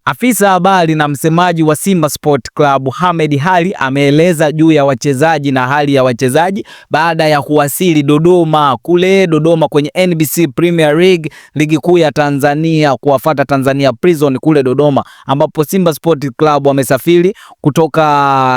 Afisa habari na msemaji wa Simba Sport Club Ahmed Ally ameeleza juu ya wachezaji na hali ya wachezaji baada ya kuwasili Dodoma kwenye NBC Premier League, ligi kuu ya Tanzania, kuwafuata Tanzania Prison kule Dodoma, ambapo Simba Sport Club wamesafiri kutoka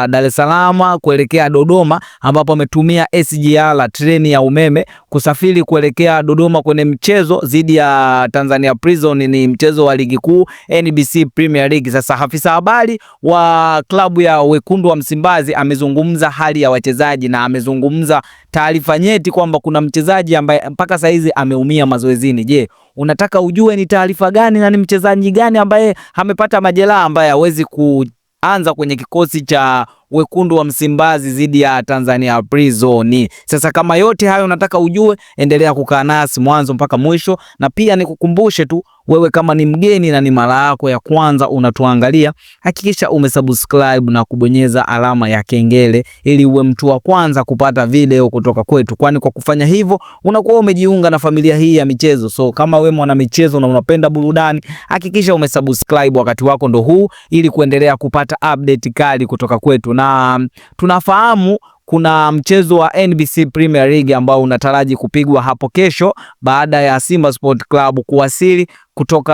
Dar es Salaam kuelekea Dodoma, ambapo wametumia SGR treni ya umeme kusafiri kuelekea Dodoma kwenye mchezo dhidi ya Tanzania Prison. Ni mchezo wa ligi kuu NBC Premier League. Sasa afisa habari wa klabu ya Wekundu wa Msimbazi amezungumza hali ya wachezaji na amezungumza taarifa nyeti kwamba kuna mchezaji ambaye mpaka saizi ameumia mazoezini. Je, unataka ujue ni taarifa gani na ni mchezaji gani ambaye amepata majeraha ambaye hawezi kuanza kwenye kikosi cha Wekundu wa Msimbazi dhidi ya Tanzania Prison? Sasa kama yote hayo unataka ujue, endelea kukaa nasi mwanzo mpaka mwisho, na pia nikukumbushe tu wewe kama ni mgeni na ni mara yako ya kwanza unatuangalia, hakikisha umesubscribe na kubonyeza alama ya kengele ili uwe mtu wa kwanza kupata video kutoka kwetu, kwani kwa kufanya hivyo unakuwa umejiunga na familia hii ya michezo. So kama wewe mwana michezo na unapenda burudani, hakikisha umesubscribe, wakati wako ndo huu, ili kuendelea kupata update kali kutoka kwetu. Na tunafahamu kuna mchezo wa NBC Premier League ambao unataraji kupigwa hapo kesho baada ya Simba Sport Club kuwasili kutoka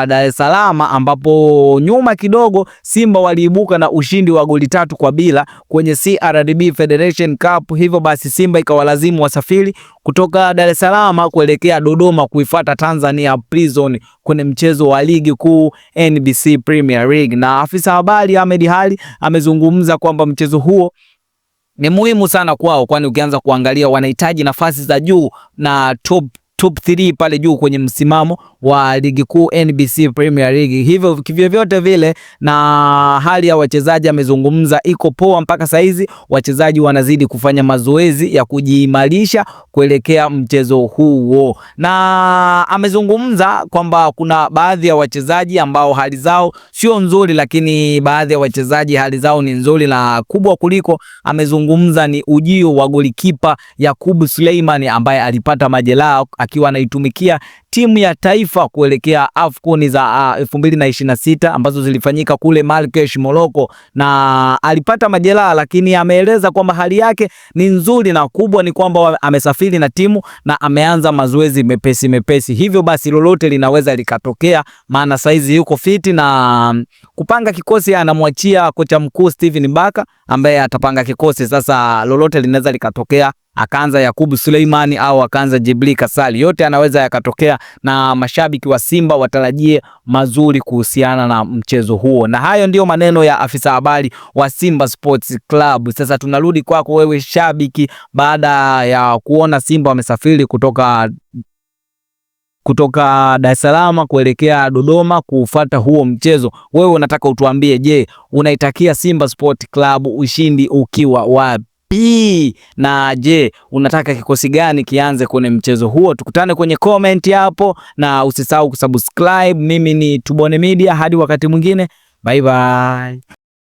Dar es Salaam, ambapo nyuma kidogo Simba waliibuka na ushindi wa goli 3-0 kwenye CRDB Federation Cup. Hivyo basi Simba ikawalazimu wasafiri kutoka Dar es Salaam kuelekea Dodoma kuifuata Tanzania Prison kwenye mchezo wa ligi kuu NBC Premier League. Na afisa habari Ahmed Ally amezungumza kwamba mchezo huo ni muhimu sana kwao, kwani ukianza kuangalia wanahitaji nafasi za juu na top 3 pale juu kwenye msimamo wa ligi kuu NBC Premier League. Hivyo kivyovyote vile, na hali ya wachezaji amezungumza iko poa mpaka saizi. Wachezaji wanazidi kufanya mazoezi ya kujiimarisha kuelekea mchezo huo, na amezungumza kwamba kuna baadhi ya wachezaji ambao hali zao sio nzuri, lakini baadhi ya wachezaji hali zao ni nzuri, na kubwa kuliko amezungumza ni ujio wa golikipa Yakubu Suleiman ambaye alipata majeraha akiwa anaitumikia timu ya taifa kuelekea AFCON za 2026 ambazo zilifanyika kule Marrakesh, Morocco, na alipata majeraha, lakini ameeleza kwamba hali yake ni nzuri, na kubwa ni kwamba amesafiri na timu na ameanza mazoezi mepesi. Hivyo basi lolote linaweza likatokea, maana saizi yuko fiti, na kupanga kikosi anamwachia kocha mkuu Steven Baka ambaye atapanga kikosi. Sasa lolote linaweza likatokea, akaanza Yakubu Suleiman au akaanza Jibli Kasali, yote anaweza yakatokea, na mashabiki wa Simba watarajie mazuri kuhusiana na mchezo huo. Na hayo ndio maneno ya afisa habari wa Simba Sports Club. Sasa tunarudi kwako wewe shabiki, baada ya kuona Simba wamesafiri kutoka Dar es Salaam kuelekea Dodoma kufuata huo mchezo. Wewe unataka utuambie, je, unaitakia Simba Sport Club ushindi ukiwa wapi? Na je, unataka kikosi gani kianze kwenye mchezo huo? Tukutane kwenye comment hapo, na usisahau kusubscribe. Mimi ni Tubone Media, hadi wakati mwingine, bye bye.